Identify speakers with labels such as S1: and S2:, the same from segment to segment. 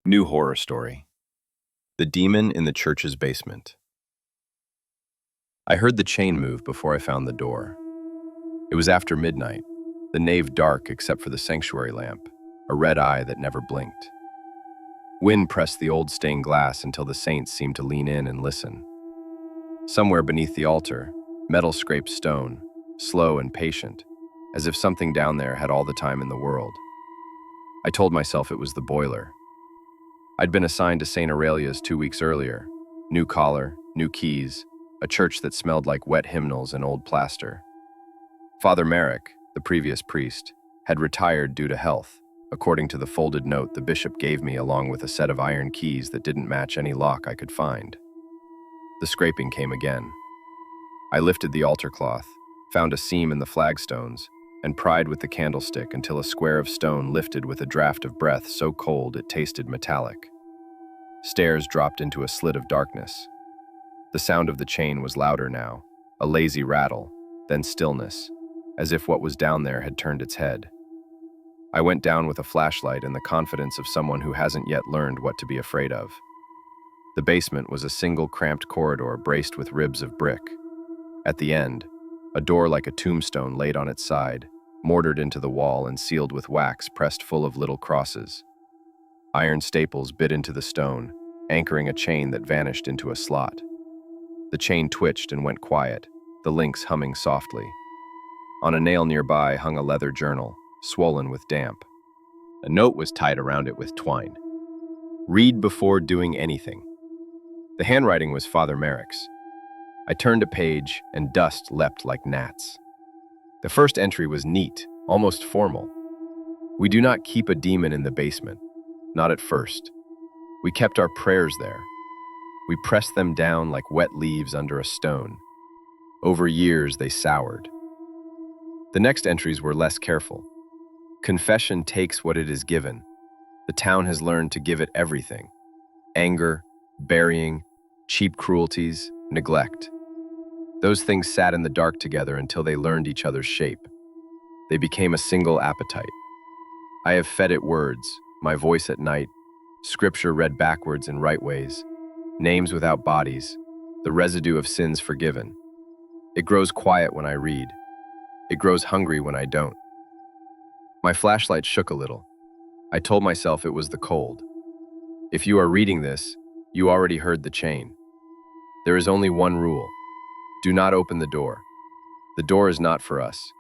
S1: New horror story. The demon in the church's basement. I heard the chain move before I found the door. It was after midnight, the nave dark except for the sanctuary lamp, a red eye that never blinked. Wind pressed the old stained glass until the saints seemed to lean in and listen. Somewhere beneath the altar, metal scraped stone, slow and patient, as if something down there had all the time in the world. I told myself it was the boiler. I'd been assigned to St. Aurelia's 2 weeks earlier. New collar, new keys, a church that smelled like wet hymnals and old plaster. Father Merrick, the previous priest, had retired due to health, according to the folded note the bishop gave me along with a set of iron keys that didn't match any lock I could find. The scraping came again. I lifted the altar cloth, found a seam in the flagstones, and pried with the candlestick until a square of stone lifted with a draft of breath so cold it tasted metallic. Stairs dropped into a slit of darkness. The sound of the chain was louder now, a lazy rattle, then stillness, as if what was down there had turned its head. I went down with a flashlight in the confidence of someone who hasn't yet learned what to be afraid of. The basement was a single cramped corridor braced with ribs of brick. At the end, a door like a tombstone laid on its side, mortared into the wall and sealed with wax pressed full of little crosses. Iron staples bit into the stone, anchoring a chain that vanished into a slot. The chain twitched and went quiet, the links humming softly. On a nail nearby hung a leather journal, swollen with damp. A note was tied around it with twine. Read before doing anything. The handwriting was Father Merrick's. I turned a page, and dust leapt like gnats. The first entry was neat, almost formal. We do not keep a demon in the basement, not at first. We kept our prayers there. We pressed them down like wet leaves under a stone. Over years, they soured. The next entries were less careful. Confession takes what it is given. The town has learned to give it everything. Anger, burying, cheap cruelties, neglect. Those things sat in the dark together until they learned each other's shape. They became a single appetite. I have fed it words, my voice at night, scripture read backwards in right ways, names without bodies, the residue of sins forgiven. It grows quiet when I read. It grows hungry when I don't. My flashlight shook a little. I told myself it was the cold. If you are reading this, you already heard the chain. There is only one rule. Do not open the door. The door is not for us.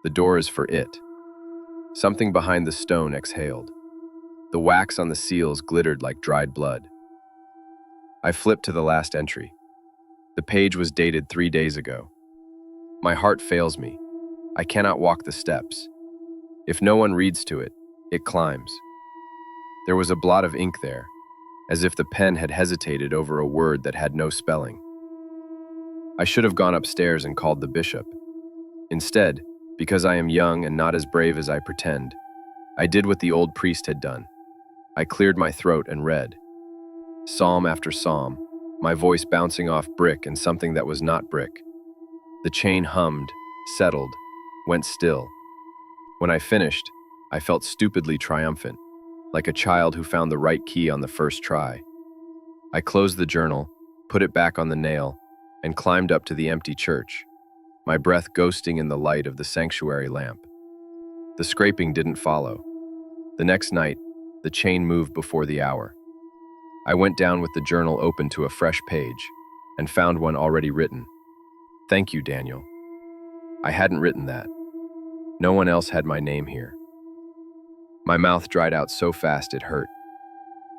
S1: The door is for it. Something behind the stone exhaled. The wax on the seals glittered like dried blood. I flipped to the last entry. The page was dated 3 days ago. My heart fails me. I cannot walk the steps. If no one reads to it, it climbs. There was a blot of ink there, as if the pen had hesitated over a word that had no spelling. I should have gone upstairs and called the bishop. Instead, because I am young and not as brave as I pretend, I did what the old priest had done. I cleared my throat and read. Psalm after psalm, my voice bouncing off brick and something that was not brick. The chain hummed, settled, went still. When I finished, I felt stupidly triumphant, like a child who found the right key on the first try. I closed the journal, put it back on the nail, and climbed up to the empty church, my breath ghosting in the light of the sanctuary lamp. The scraping didn't follow. The next night, the chain moved before the hour. I went down with the journal open to a fresh page and found one already written. Thank you, Daniel. I hadn't written that. No one else had my name here. My mouth dried out so fast it hurt.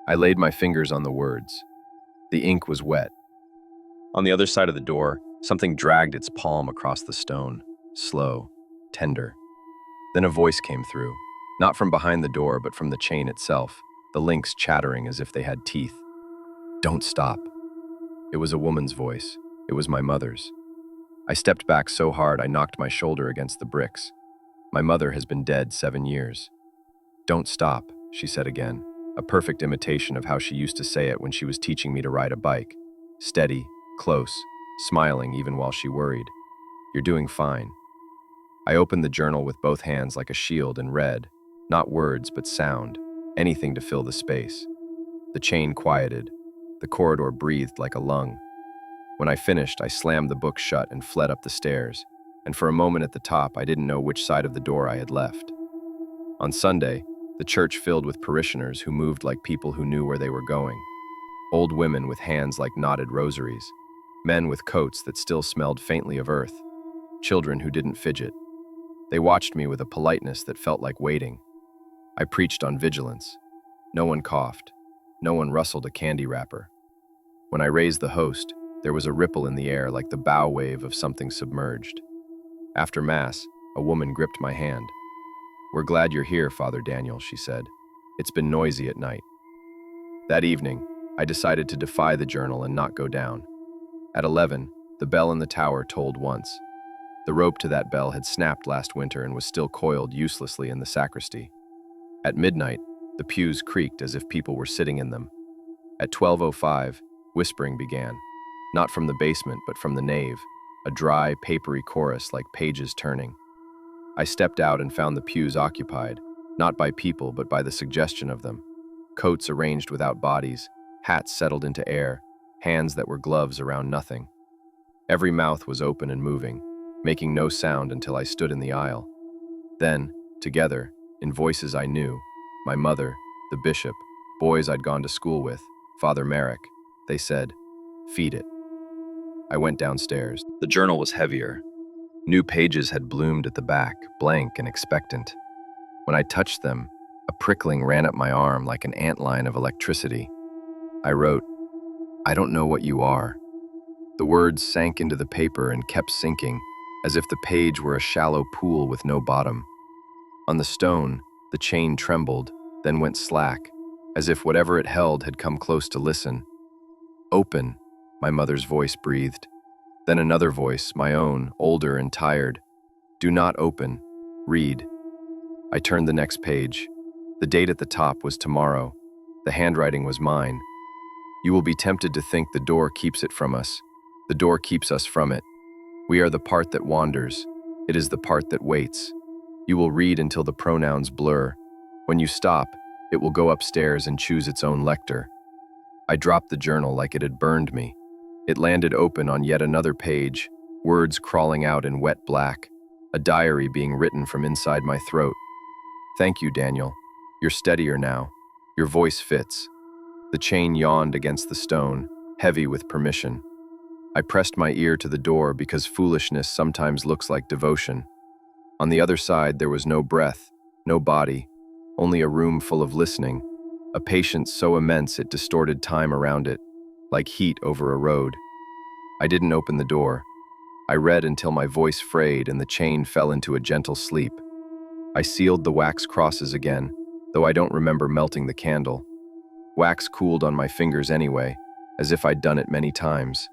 S1: I laid my fingers on the words. The ink was wet. On the other side of the door, something dragged its palm across the stone, slow, tender. Then a voice came through, not from behind the door, but from the chain itself, the links chattering as if they had teeth. Don't stop. It was a woman's voice. It was my mother's. I stepped back so hard I knocked my shoulder against the bricks. My mother has been dead 7 years. Don't stop, she said again, a perfect imitation of how she used to say it when she was teaching me to ride a bike. Steady, close, smiling even while she worried. You're doing fine. I opened the journal with both hands like a shield and read, not words but sound, anything to fill the space. The chain quieted. The corridor breathed like a lung. When I finished, I slammed the book shut and fled up the stairs, and for a moment at the top, I didn't know which side of the door I had left. On Sunday, the church filled with parishioners who moved like people who knew where they were going. Old women with hands like knotted rosaries, men with coats that still smelled faintly of earth, children who didn't fidget. They watched me with a politeness that felt like waiting. I preached on vigilance. No one coughed. No one rustled a candy wrapper. When I raised the host, there was a ripple in the air like the bow wave of something submerged. After Mass, a woman gripped my hand. "We're glad you're here, Father Daniel," she said. "It's been noisy at night." That evening, I decided to defy the journal and not go down. At 11, the bell in the tower tolled once. The rope to that bell had snapped last winter and was still coiled uselessly in the sacristy. At midnight, the pews creaked as if people were sitting in them. At 12:05, whispering began, not from the basement but from the nave, a dry, papery chorus like pages turning. I stepped out and found the pews occupied, not by people but by the suggestion of them. Coats arranged without bodies, hats settled into air, hands that were gloves around nothing. Every mouth was open and moving, making no sound until I stood in the aisle. Then, together, in voices I knew, my mother, the bishop, boys I'd gone to school with, Father Merrick, they said, "Feed it." I went downstairs. The journal was heavier. New pages had bloomed at the back, blank and expectant. When I touched them, a prickling ran up my arm like an antline of electricity. I wrote, "I don't know what you are." The words sank into the paper and kept sinking, as if the page were a shallow pool with no bottom. On the stone, the chain trembled, then went slack, as if whatever it held had come close to listen. "Open," my mother's voice breathed. Then another voice, my own, older and tired. "Do not open. Read." I turned the next page. The date at the top was tomorrow. The handwriting was mine. "You will be tempted to think the door keeps it from us. The door keeps us from it. We are the part that wanders. It is the part that waits. You will read until the pronouns blur. When you stop, it will go upstairs and choose its own lector." I dropped the journal like it had burned me. It landed open on yet another page, words crawling out in wet black, a diary being written from inside my throat. "Thank you, Daniel. You're steadier now. Your voice fits." The chain yawned against the stone, heavy with permission. I pressed my ear to the door because foolishness sometimes looks like devotion. On the other side, there was no breath, no body, only a room full of listening, a patience so immense it distorted time around it, like heat over a road. I didn't open the door. I read until my voice frayed and the chain fell into a gentle sleep. I sealed the wax crosses again, though I don't remember melting the candle. Wax cooled on my fingers anyway, as if I'd done it many times.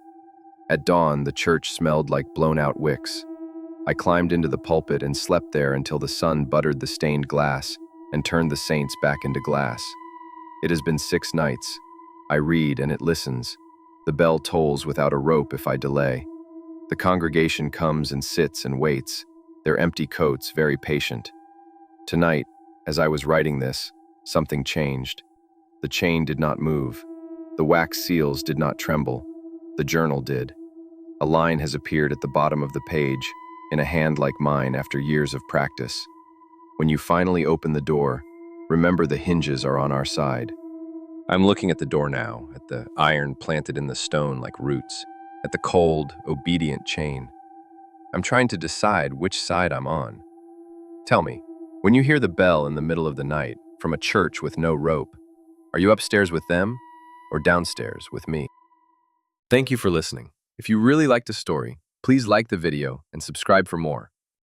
S1: At dawn, the church smelled like blown-out wicks. I climbed into the pulpit and slept there until the sun buttered the stained glass and turned the saints back into glass. It has been 6 nights. I read and it listens. The bell tolls without a rope if I delay. The congregation comes and sits and waits, their empty coats very patient. Tonight, as I was writing this, something changed. The chain did not move. The wax seals did not tremble. The journal did. A line has appeared at the bottom of the page, in a hand like mine after years of practice. When you finally open the door, remember the hinges are on our side. I'm looking at the door now, at the iron planted in the stone like roots, at the cold, obedient chain. I'm trying to decide which side I'm on. Tell me, when you hear the bell in the middle of the night, from a church with no rope, are you upstairs with them or downstairs with me? Thank you for listening. If you really liked the story, please like the video and subscribe for more.